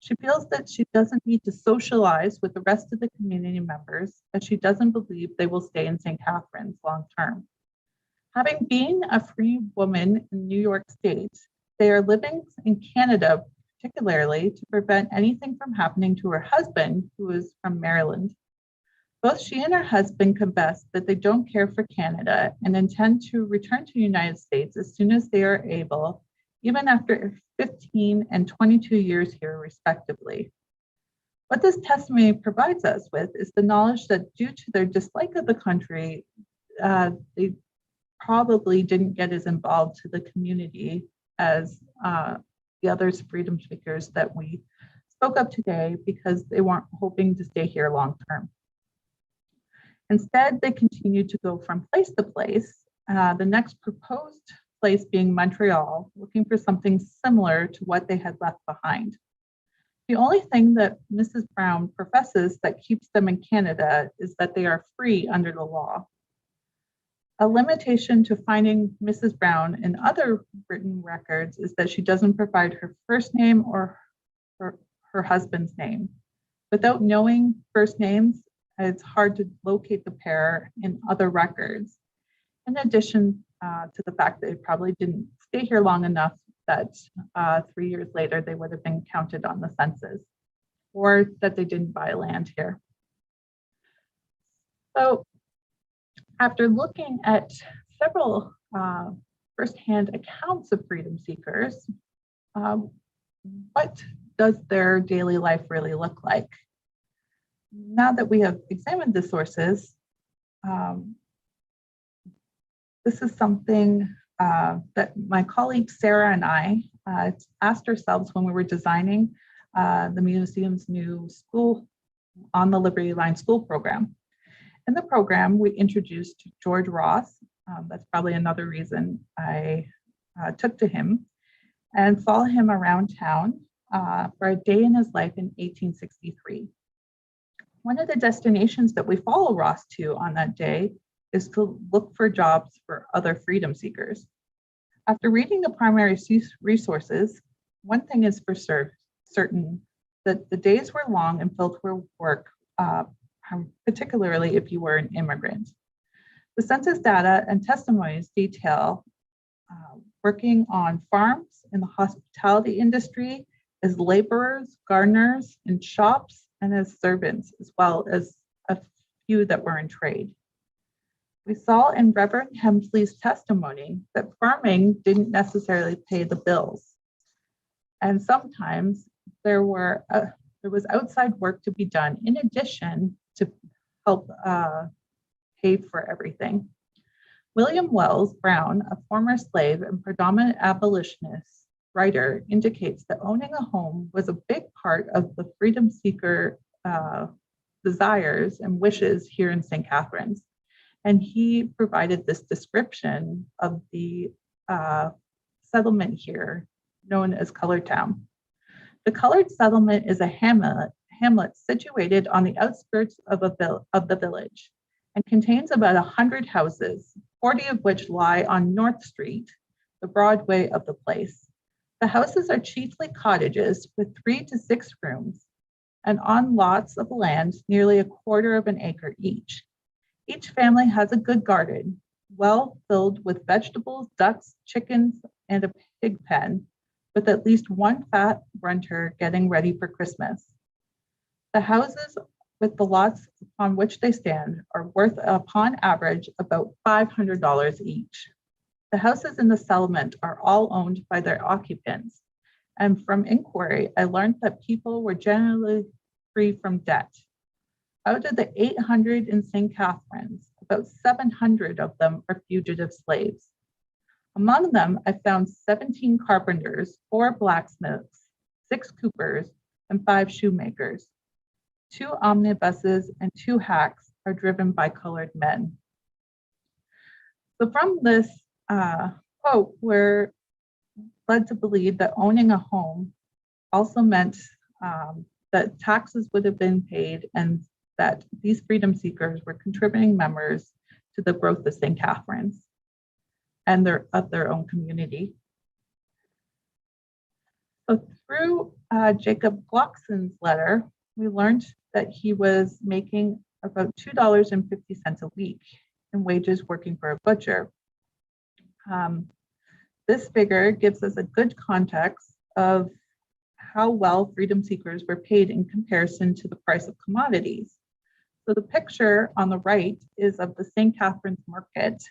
B: She feels that she doesn't need to socialize with the rest of the community members, as she doesn't believe they will stay in St. Catharines long term. Having been a free woman in New York State, they are living in Canada particularly to prevent anything from happening to her husband, who is from Maryland. Both she and her husband confess that they don't care for Canada and intend to return to the United States as soon as they are able, even after 15 and 22 years here, respectively. What this testimony provides us with is the knowledge that due to their dislike of the country, they probably didn't get as involved to the community as the other freedom seekers that we spoke of today, because they weren't hoping to stay here long term. Instead, they continued to go from place to place, the next proposed place being Montreal, looking for something similar to what they had left behind. The only thing that Mrs. Brown professes that keeps them in Canada is that they are free under the law. A limitation to finding Mrs. Brown in other written records is that she doesn't provide her first name or her husband's name. Without knowing first names, it's hard to locate the pair in other records. In addition to the fact that they probably didn't stay here long enough that 3 years later they would have been counted on the census, or that they didn't buy land here. So after looking at several firsthand accounts of freedom seekers, what does their daily life really look like? Now that we have examined the sources, this is something that my colleague Sarah and I asked ourselves when we were designing the museum's new school on the Liberty Line school program. In the program, we introduced George Ross. That's probably another reason I took to him, and follow him around town for a day in his life in 1863. One of the destinations that we follow Ross to on that day is to look for jobs for other freedom seekers. After reading the primary resources, one thing is for certain, that the days were long and filled with work, particularly if you were an immigrant. The census data and testimonies detail working on farms in the hospitality industry, as laborers, gardeners, in shops, and as servants, as well as a few that were in trade. We saw in Reverend Hensley's testimony that farming didn't necessarily pay the bills. And sometimes there was outside work to be done in addition to help pay for everything. William Wells Brown, a former slave and predominant abolitionist writer, indicates that owning a home was a big part of the freedom seeker desires and wishes here in St. Catharines. And he provided this description of the settlement here, known as Colored Town. The Colored Settlement is a hamlet situated on the outskirts of the village, and contains about 100 houses, 40 of which lie on North Street, the Broadway of the place. The houses are chiefly cottages with 3 to 6 rooms, and on lots of land nearly 1/4 of an acre each. Each family has a good garden, well filled with vegetables, ducks, chickens, and a pig pen, with at least one fat renter getting ready for Christmas. The houses with the lots upon which they stand are worth, upon average, about $500 each. The houses in the settlement are all owned by their occupants, and from inquiry, I learned that people were generally free from debt. Out of the 800 in St. Catharines, about 700 of them are fugitive slaves. Among them, I found 17 carpenters, 4 blacksmiths, 6 coopers, and 5 shoemakers. 2 omnibuses, and 2 hacks are driven by colored men. So from this quote, we're led to believe that owning a home also meant that taxes would have been paid and that these freedom seekers were contributing members to the growth of St. Catharines and of their own community. So through Jacob Blockson's letter, we learned that he was making about $2.50 a week in wages working for a butcher. This figure gives us a good context of how well freedom seekers were paid in comparison to the price of commodities. So the picture on the right is of the St. Catharines market,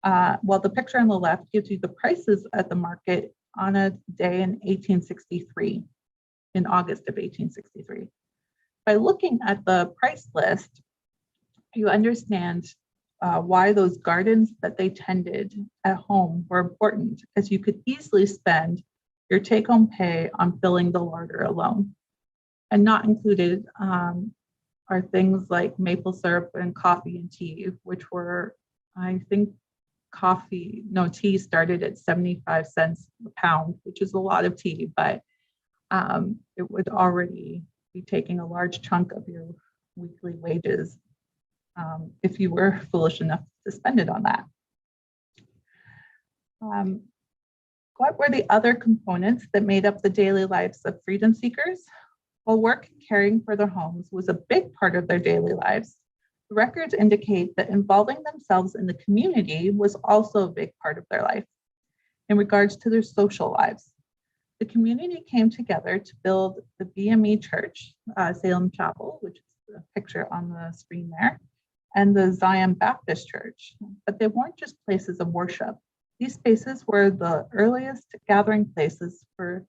B: while the picture on the left gives you the prices at the market on a day in 1863, in August of 1863. By looking at the price list, you understand why those gardens that they tended at home were important, as you could easily spend your take-home pay on filling the larder alone. And not included are things like maple syrup and coffee and tea, which were, I think, tea started at 75 cents a pound, which is a lot of tea, but it would already be taking a large chunk of your weekly wages if you were foolish enough to spend it on that. What were the other components that made up the daily lives of freedom seekers? Well, work and caring for their homes was a big part of their daily lives. The records indicate that involving themselves in the community was also a big part of their life. In regards to their social lives, the community came together to build the BME Church, Salem Chapel, which is the picture on the screen there, and the Zion Baptist Church. But they weren't just places of worship. These spaces were the earliest gathering places for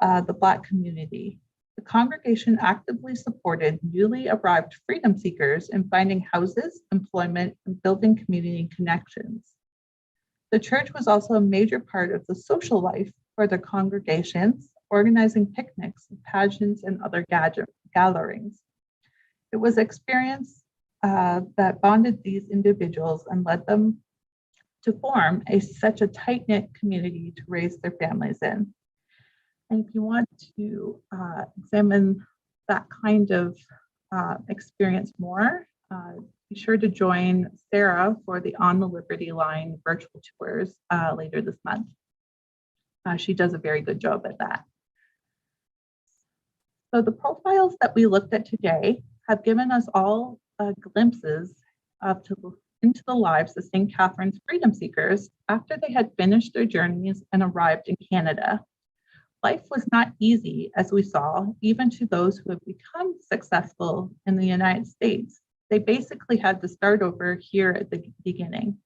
B: the Black community. The congregation actively supported newly arrived freedom seekers in finding houses, employment, and building community connections. The church was also a major part of the social life for the congregations, organizing picnics, pageants, and other gatherings. It was experience that bonded these individuals and led them to form such a tight-knit community to raise their families in. And if you want to examine that kind of experience more, be sure to join Sarah for the On the Liberty Line virtual tours later this month. She does a very good job at that. So the profiles that we looked at today have given us all glimpses into the lives of St. Catharines freedom seekers after they had finished their journeys and arrived in Canada. Life was not easy, as we saw, even to those who have become successful in the United States. They basically had to start over here at the beginning.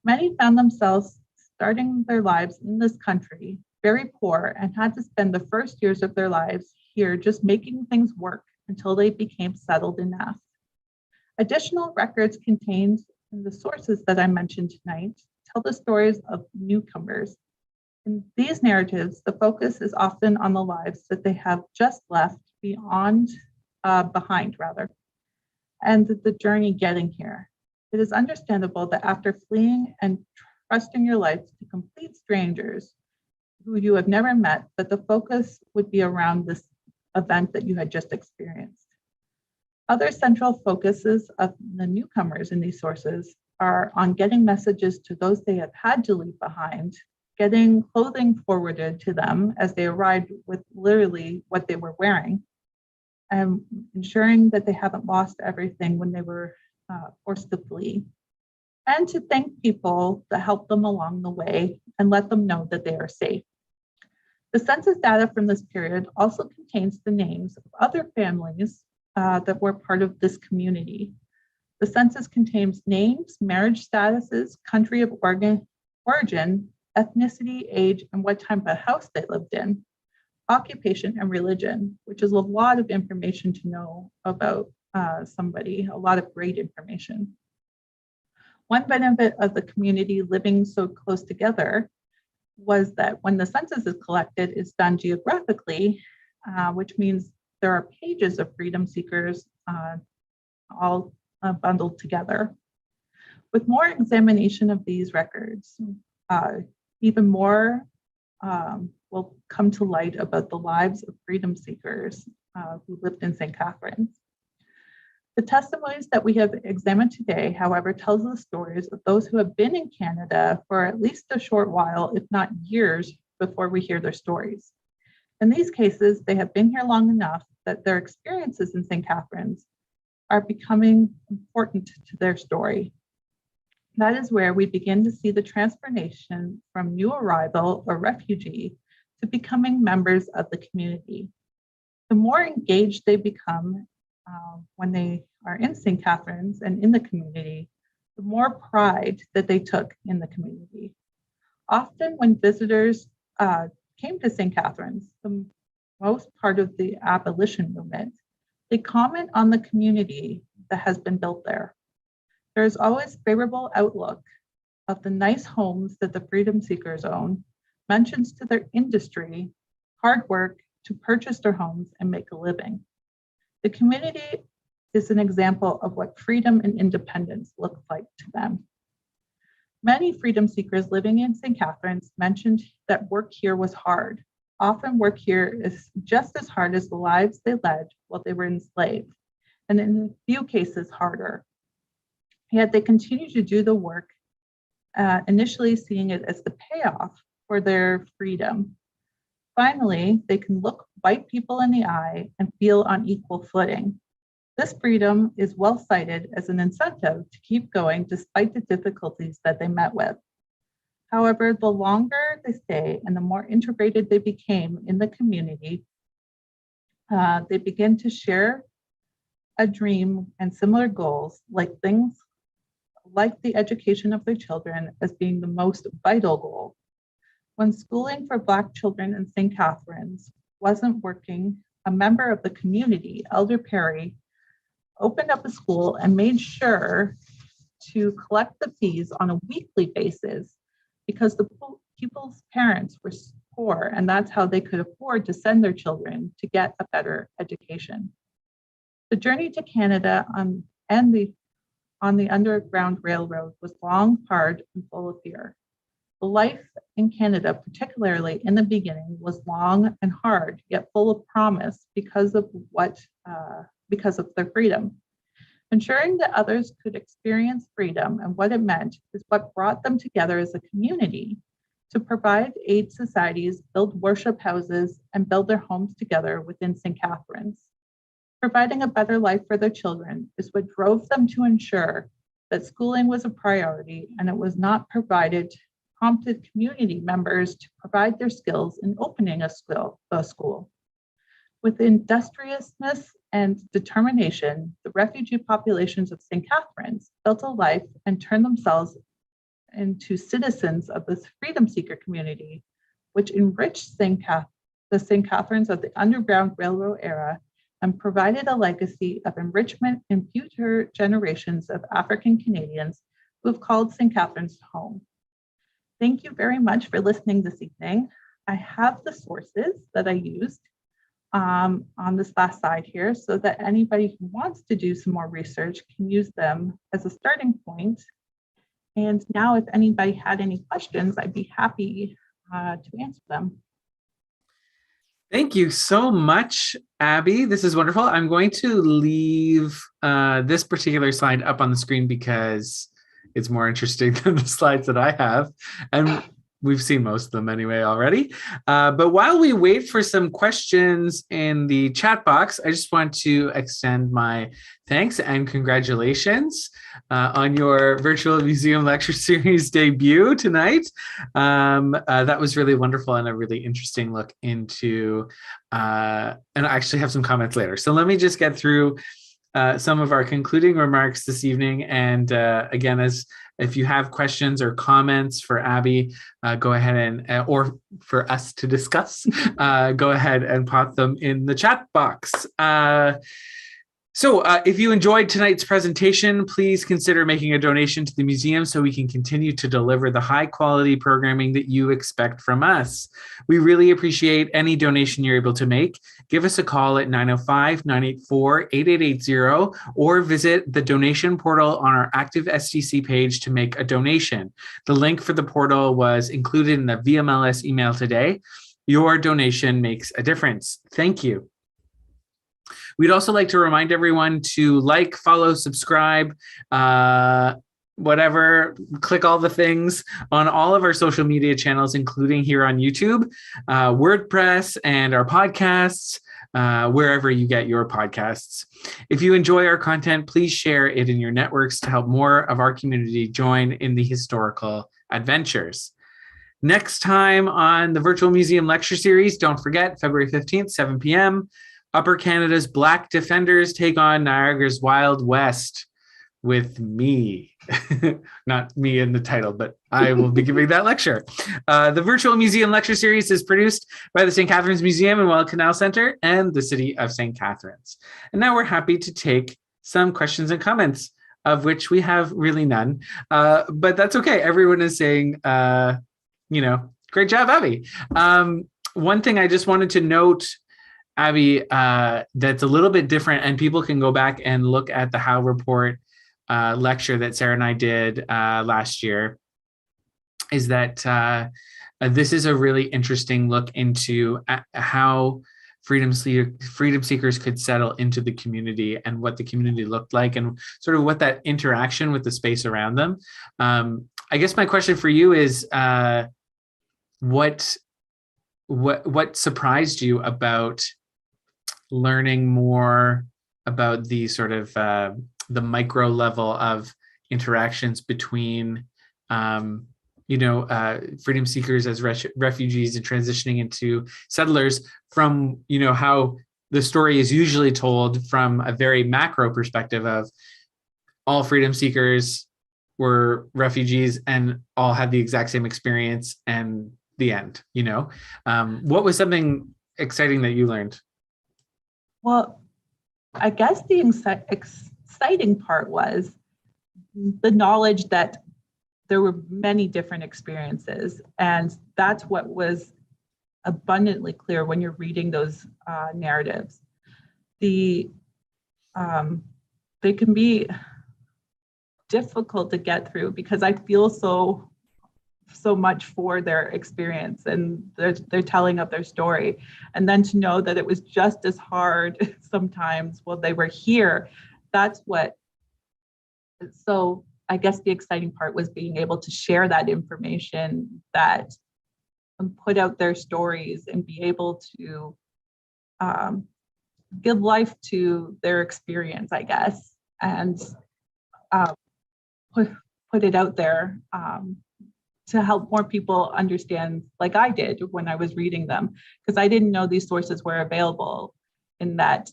B: Many found themselves starting their lives in this country very poor and had to spend the first years of their lives here just making things work until they became settled enough. Additional records contained in the sources that I mentioned tonight tell the stories of newcomers. In these narratives, the focus is often on the lives that they have just left behind, and the journey getting here. It is understandable that after fleeing and trusting your life to complete strangers who you have never met, that the focus would be around this event that you had just experienced. Other central focuses of the newcomers in these sources are on getting messages to those they have had to leave behind, getting clothing forwarded to them as they arrived with literally what they were wearing, and ensuring that they haven't lost everything when they were forced to flee, and to thank people that helped them along the way and let them know that they are safe. The census data from this period also contains the names of other families that were part of this community. The census contains names, marriage statuses, country of origin, ethnicity, age, and what type of house they lived in, occupation, and religion, which is a lot of information to know about somebody, a lot of great information. One benefit of the community living so close together was that when the census is collected, it's done geographically, which means there are pages of freedom seekers all bundled together. With more examination of these records, even more will come to light about the lives of freedom seekers who lived in St. Catharines. The testimonies that we have examined today, however, tells the stories of those who have been in Canada for at least a short while, if not years, before we hear their stories. In these cases, they have been here long enough that their experiences in St. Catharines are becoming important to their story. That is where we begin to see the transformation from new arrival or refugee to becoming members of the community. The more engaged they become when they are in St. Catharines and in the community, the more pride that they took in the community. Often when visitors came to St. Catharines, the most part of the abolition movement, they comment on the community that has been built there. There is always favorable outlook of the nice homes that the freedom seekers own, mentions to their industry, hard work to purchase their homes and make a living. The community is an example of what freedom and independence looks like to them. Many freedom seekers living in St. Catharines mentioned that work here was hard. Often work here is just as hard as the lives they led while they were enslaved, and in a few cases harder. Yet they continue to do the work, initially seeing it as the payoff for their freedom. Finally, they can look white people in the eye and feel on equal footing. This freedom is well cited as an incentive to keep going despite the difficulties that they met with. However, the longer they stay and the more integrated they became in the community, they begin to share a dream and similar goals, like things like the education of their children as being the most vital goal. When schooling for Black children in St. Catharines wasn't working, a member of the community, Elder Perry, opened up a school and made sure to collect the fees on a weekly basis because the people's parents were poor, and that's how they could afford to send their children to get a better education. The journey to Canada on the Underground Railroad was long, hard, and full of fear. The life in Canada, particularly in the beginning, was long and hard, yet full of promise because of their freedom. Ensuring that others could experience freedom and what it meant is what brought them together as a community to provide aid societies, build worship houses, and build their homes together within St. Catharines. Providing a better life for their children is what drove them to ensure that schooling was a priority, and it was not prompted community members to provide their skills in opening a school. With industriousness and determination, the refugee populations of St. Catharines built a life and turned themselves into citizens of this freedom seeker community, which enriched the St. Catharines of the Underground Railroad era and provided a legacy of enrichment in future generations of African Canadians who have called St. Catharines home. Thank you very much for listening this evening. I have the sources that I used on this last slide here so that anybody who wants to do some more research can use them as a starting point. And now if anybody had any questions, I'd be happy to answer them.
A: Thank you so much, Abby. This is wonderful. I'm going to leave this particular slide up on the screen because it's more interesting than the slides that I have. And we've seen most of them anyway already. But while we wait for some questions in the chat box, I just want to extend my thanks and congratulations on your virtual museum lecture series debut tonight. That was really wonderful and a really interesting look into, and I actually have some comments later. So let me just get through some of our concluding remarks this evening. And again, if you have questions or comments for Abby, go ahead and, or for us to discuss, go ahead and pop them in the chat box. So if you enjoyed tonight's presentation, please consider making a donation to the museum so we can continue to deliver the high quality programming that you expect from us. We really appreciate any donation you're able to make. Give us a call at 905-984-8880 or visit the donation portal on our active SDC page to make a donation. The link for the portal was included in the VMLS email today. Your donation makes a difference. Thank you. We'd also like to remind everyone to like, follow, subscribe, whatever, click all the things on all of our social media channels, including here on YouTube, WordPress, and our podcasts, wherever you get your podcasts. If you enjoy our content, please share it in your networks to help more of our community join in the historical adventures. Next time on the Virtual Museum Lecture Series, don't forget, February 15th, 7 p.m., Upper Canada's Black Defenders take on Niagara's Wild West with me. Not me in the title, but I will be giving that lecture. The Virtual Museum Lecture Series is produced by the St. Catharines Museum and Wild Canal Center and the City of St. Catharines. And now we're happy to take some questions and comments, of which we have really none. But that's okay. Everyone is saying, great job, Abby. One thing I just wanted to note, Abby, that's a little bit different, and people can go back and look at the How Report lecture that Sarah and I did last year, is that this is a really interesting look into how freedom seekers could settle into the community and what the community looked like and sort of what that interaction with the space around them. I guess my question for you is, what surprised you about learning more about the sort of the micro level of interactions between freedom seekers as refugees and transitioning into settlers from how the story is usually told from a very macro perspective of all freedom seekers were refugees and all had the exact same experience and the end. What was something exciting that you learned?
B: Well, I guess the exciting part was the knowledge that there were many different experiences, and that's what was abundantly clear when you're reading those narratives. They can be difficult to get through because I feel so much for their experience and their telling of their story, and then to know that it was just as hard sometimes while they were here. So I guess the exciting part was being able to share that information, that put out their stories and be able to give life to their experience, I guess, and put it out there to help more people understand, like I did when I was reading them, because I didn't know these sources were available in that,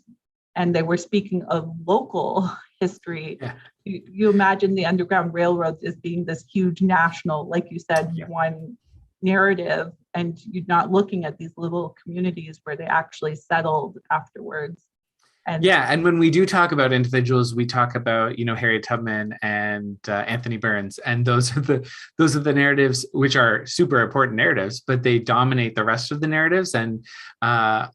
B: and they were speaking of local history. Yeah. You imagine the Underground Railroad as being this huge national, like you said, one narrative, and you're not looking at these little communities where they actually settled afterwards.
A: And when we do talk about individuals, we talk about Harriet Tubman and Anthony Burns, and those are the narratives which are super important narratives, but they dominate the rest of the narratives. And I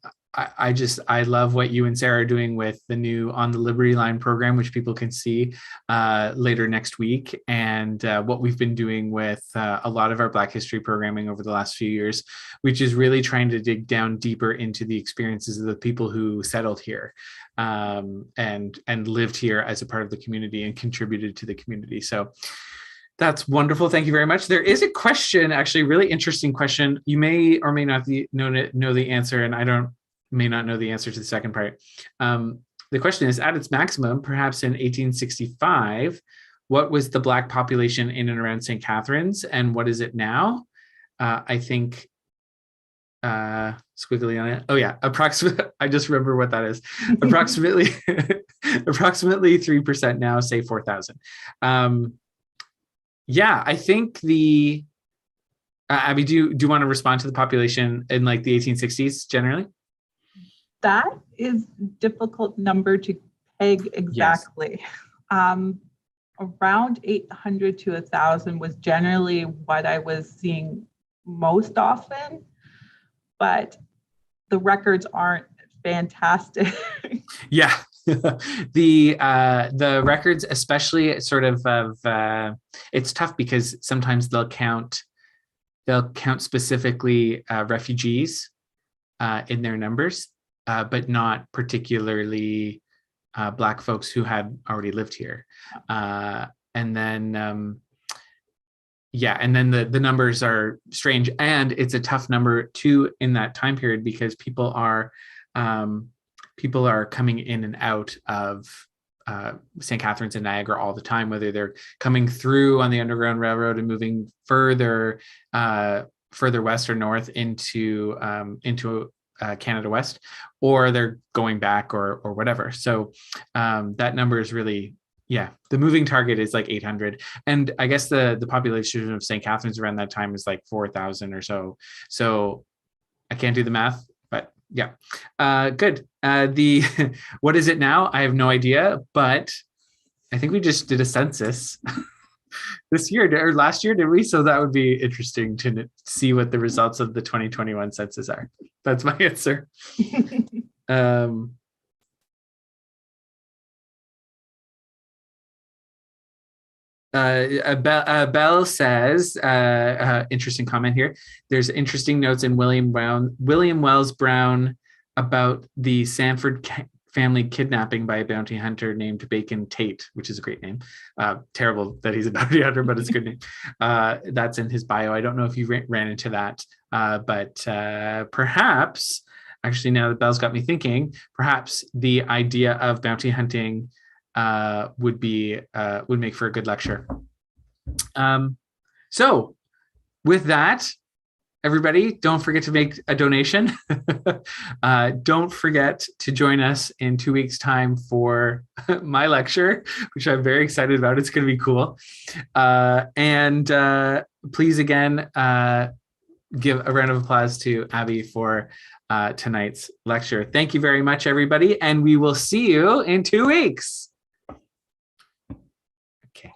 A: love what you and Sarah are doing with the new On the Liberty Line program, which people can see later next week, and what we've been doing with a lot of our Black history programming over the last few years, which is really trying to dig down deeper into the experiences of the people who settled here and lived here as a part of the community and contributed to the community. So that's wonderful. Thank you very much. There is a question, actually, really interesting question. You may or may not know the answer, and may not know the answer to the second part. The question is, at its maximum, perhaps in 1865, what was the Black population in and around St. Catharines, and what is it now? I think, squiggly on it. Oh yeah, approximately, I just remember what that is. Approximately 3% now, say 4,000. I think Abby, do you want to respond to the population in like the 1860s generally?
B: That is a difficult number to Exactly. Yes. Around 800 to 1,000 was generally what I was seeing most often, but the records aren't fantastic.
A: Yeah. The records, especially sort of it's tough because sometimes they'll count specifically refugees in their numbers, but not particularly Black folks who had already lived here. And then the numbers are strange, and it's a tough number too in that time period because people are coming in and out of St. Catharines and Niagara all the time, whether they're coming through on the Underground Railroad and moving further west or north into Canada West, or they're going back or whatever. So that number is really, the moving target is like 800. And I guess the population of St. Catharines around that time is like 4,000 or so. So I can't do the math, but yeah. Good. What is it now? I have no idea, but I think we just did a census this year or last year, did we? So that would be interesting to see what the results of the 2021 census are. That's my answer. Bell says, interesting comment here. There's interesting notes in William Wells Brown about the Sanford family kidnapping by a bounty hunter named Bacon Tate, which is a great name. Terrible that he's a bounty hunter, but it's a good name. That's in his bio. I don't know if you ran into that, but perhaps, actually, now that Bell's got me thinking, perhaps the idea of bounty hunting would make for a good lecture. So with that, everybody, don't forget to make a donation. Don't forget to join us in 2 weeks' time for my lecture, which I'm very excited about. It's going to be cool. And please, again, give a round of applause to Abby for tonight's lecture. Thank you very much, everybody. And we will see you in 2 weeks. Okay.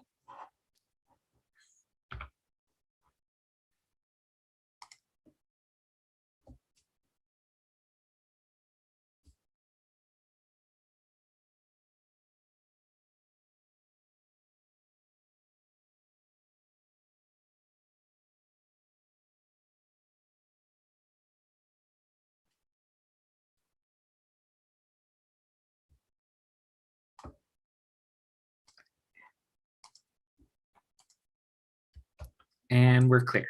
A: And we're clear.